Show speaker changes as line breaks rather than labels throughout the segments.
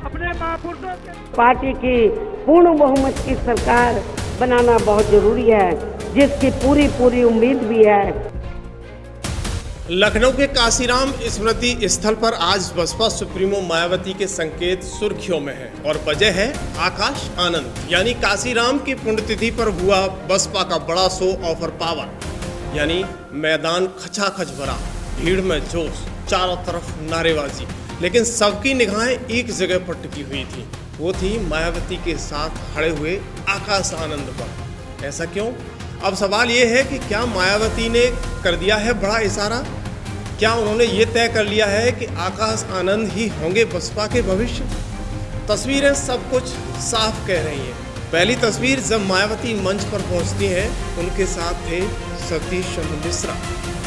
अपने महापुरुषों के
पार्टी की पूर्ण बहुमत की सरकार बनाना बहुत जरूरी है, जिसकी पूरी उम्मीद भी है।
लखनऊ के काशीराम स्मृति स्थल पर आज बसपा सुप्रीमो मायावती के संकेत सुर्खियों में है और वजह है आकाश आनंद, यानी काशीराम की पुण्यतिथि पर हुआ बसपा का बड़ा शो ऑफ पावर, यानी मैदान खचाखच भरा, भीड़ में जोश, चारों तरफ नारेबाजी, लेकिन सबकी निगाहें एक जगह पर टिकी हुई थी, वो थी मायावती के साथ खड़े हुए आकाश आनंद पर। ऐसा क्यों? अब सवाल ये है कि क्या मायावती ने कर दिया है बड़ा इशारा? क्या उन्होंने ये तय कर लिया है कि आकाश आनंद ही होंगे बसपा के भविष्य? तस्वीरें सब कुछ साफ कह रही हैं। पहली तस्वीर जब मायावती मंच पर पहुंचती हैं, उनके साथ थे सतीश चंद्र मिश्रा,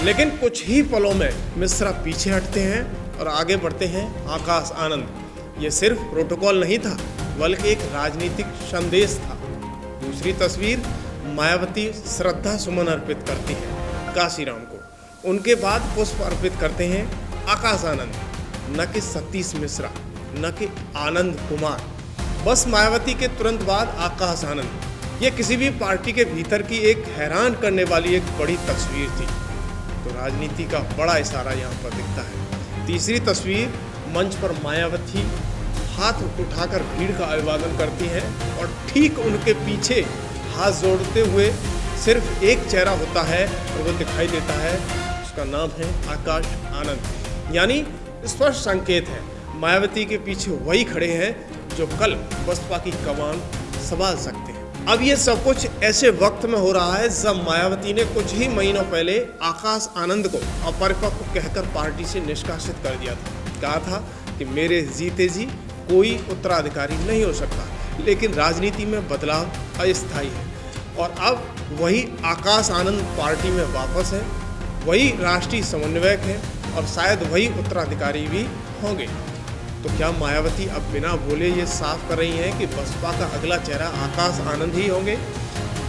लेकिन कुछ ही पलों में मिश्रा पीछे हटते हैं और आगे बढ़ते हैं आकाश आनंद। ये सिर्फ प्रोटोकॉल नहीं था, बल्कि एक राजनीतिक संदेश था। दूसरी तस्वीर, मायावती श्रद्धा सुमन अर्पित करती हैं काशीराम को, उनके बाद पुष्प अर्पित करते हैं आकाश आनंद, न कि सतीश मिश्रा, न कि आनंद कुमार, बस मायावती के तुरंत बाद आकाश आनंद। ये किसी भी पार्टी के भीतर की एक हैरान करने वाली एक बड़ी तस्वीर थी। तो राजनीति का बड़ा इशारा यहाँ पर दिखता है। तीसरी तस्वीर, मंच पर मायावती हाथ उठाकर भीड़ का अभिवादन करती हैं और ठीक उनके पीछे हाथ जोड़ते हुए सिर्फ एक चेहरा होता है और वो दिखाई देता है, उसका नाम है आकाश आनंद। यानी स्पष्ट संकेत है, मायावती के पीछे वही खड़े हैं जो कल बसपा की कमान संभाल सकते हैं। अब ये सब कुछ ऐसे वक्त में हो रहा है जब मायावती ने कुछ ही महीनों पहले आकाश आनंद को अपरिपक्व कहकर पार्टी से निष्कासित कर दिया था। कहा था कि मेरे जीते जी कोई उत्तराधिकारी नहीं हो सकता, लेकिन राजनीति में बदलाव अस्थायी है और अब वही आकाश आनंद पार्टी में वापस है, वही राष्ट्रीय समन्वयक है और शायद वही उत्तराधिकारी भी होंगे। तो क्या मायावती अब बिना बोले ये साफ कर रही हैं कि बसपा का अगला चेहरा आकाश आनंद ही होंगे?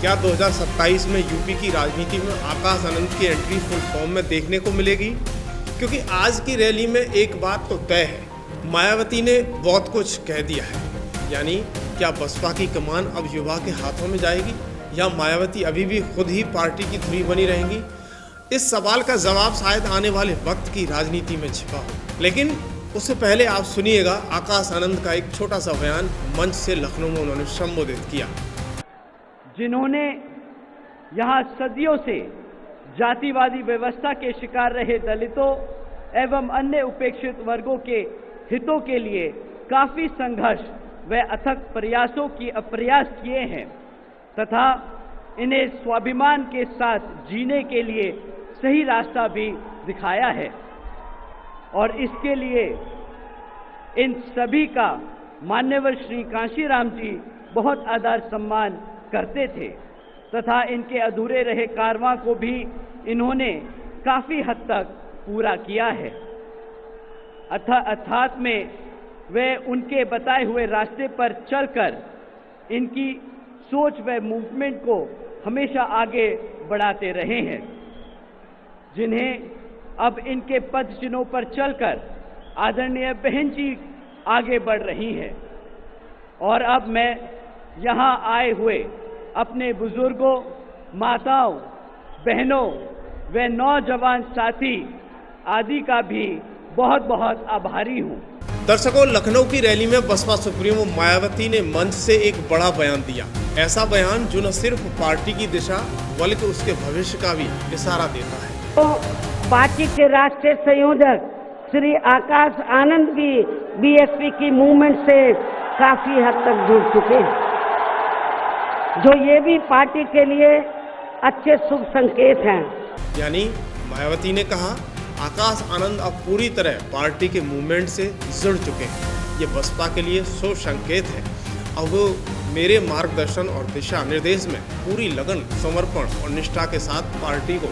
क्या 2027 में यूपी की राजनीति में आकाश आनंद की एंट्री फुल फॉर्म में देखने को मिलेगी? क्योंकि आज की रैली में एक बात तो तय है, मायावती ने बहुत कुछ कह दिया है। यानी क्या बसपा की कमान अब युवा के हाथों में जाएगी या मायावती अभी भी खुद ही पार्टी की धुरी बनी रहेंगी? इस सवाल का जवाब शायद आने वाले वक्त की राजनीति में छिपा हो। लेकिन उससे पहले आप सुनिएगा आकाश आनंद का एक छोटा सा बयान मंच से लखनऊ में उन्होंने संबोधित किया।
जिन्होंने यहाँ सदियों से जातिवादी व्यवस्था के शिकार रहे दलितों एवं अन्य उपेक्षित वर्गों के हितों के लिए काफी संघर्ष व अथक प्रयासों की प्रयास किए हैं तथा इन्हें स्वाभिमान के साथ जीने के लिए सही रास्ता भी दिखाया है और इसके लिए इन सभी का मान्यवर श्री काशीराम जी बहुत आदर सम्मान करते थे तथा इनके अधूरे रहे कारवां को भी इन्होंने काफी हद तक पूरा किया है। अर्थात में वे उनके बताए हुए रास्ते पर चलकर इनकी सोच व मूवमेंट को हमेशा आगे बढ़ाते रहे हैं, जिन्हें अब इनके पद चिन्हों पर चलकर आदरणीय बहन जी आगे बढ़ रही हैं। और अब मैं यहाँ आए हुए अपने बुजुर्गों, माताओं, बहनों व नौजवान साथी आदि का भी बहुत बहुत आभारी हूँ।
दर्शकों, लखनऊ की रैली में बसपा सुप्रीमो मायावती ने मंच से एक बड़ा बयान दिया। ऐसा बयान जो न सिर्फ पार्टी की दिशा बल्कि उसके भविष्य का भी इशारा देता है।
तो पार्टी के राष्ट्रीय संयोजक श्री आकाश आनंद भी बीएसपी की मूवमेंट से काफी हद तक जुड़ चुके हैं, जो ये भी पार्टी के लिए अच्छे शुभ संकेत हैं।
यानी मायावती ने कहा आकाश आनंद अब पूरी तरह पार्टी के मूवमेंट से जुड़ चुके हैं। ये बसपा के लिए शुभ संकेत है। अब वो मेरे मार्गदर्शन और दिशा निर्देश में पूरी लगन, समर्पण और निष्ठा के साथ पार्टी को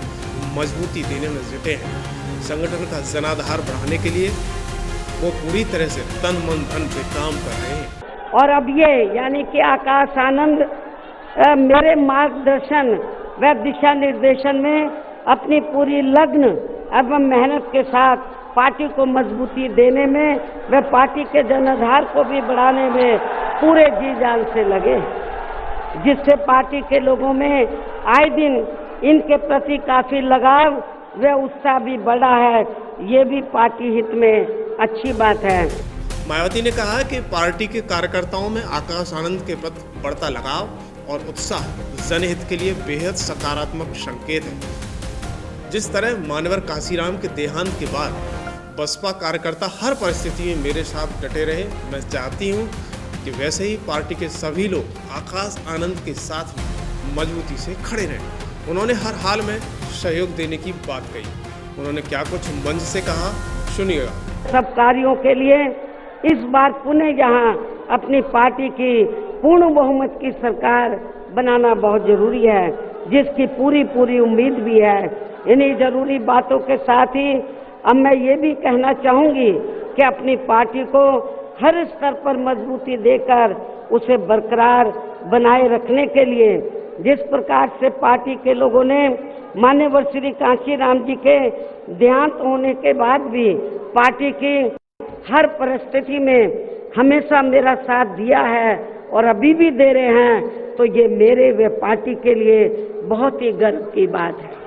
मजबूती देने में जुटे हैं। संगठन का जनाधार बढ़ाने के लिए वो पूरी तरह से तन मन धन पे काम कर रहे हैं।
और अब ये यानी कि आकाश आनंद मेरे मार्गदर्शन व दिशा निर्देशन में अपनी पूरी लगन एवं मेहनत के साथ पार्टी को मजबूती देने में, व पार्टी के जनाधार को भी बढ़ाने में पूरे जी जान से लगे, जिससे पार्टी के लोगों में आए दिन इनके प्रति काफी लगाव व उत्साह भी बढ़ा है। ये भी पार्टी हित में अच्छी बात है।
मायावती ने कहा कि पार्टी के कार्यकर्ताओं में आकाश आनंद के प्रति बढ़ता लगाव और उत्साह जनहित के लिए बेहद सकारात्मक संकेत है। जिस तरह मान्यवर काशीराम के देहांत के बाद बसपा कार्यकर्ता हर परिस्थिति में मेरे साथ डटे रहे, मैं चाहती हूं कि वैसे ही पार्टी के सभी लोग आकाश आनंद के साथ मजबूती से खड़े रहें। उन्होंने हर हाल में सहयोग देने की बात कही। उन्होंने क्या कुछ मंच से कहा, सुनिएगा।
सब कार्यों के लिए इस बार पुनः यहाँ अपनी पार्टी की पूर्ण बहुमत की सरकार बनाना बहुत जरूरी है, जिसकी पूरी उम्मीद भी है। इन्हीं जरूरी बातों के साथ ही अब मैं ये भी कहना चाहूँगी कि अपनी पार्टी को हर स्तर पर मजबूती देकर उसे बरकरार बनाए रखने के लिए जिस प्रकार से पार्टी के लोगों ने मान्यवर श्री काशीराम जी के देहांत होने के बाद भी पार्टी की हर परिस्थिति में हमेशा मेरा साथ दिया है और अभी भी दे रहे हैं, तो ये मेरे व पार्टी के लिए बहुत ही गर्व की बात है।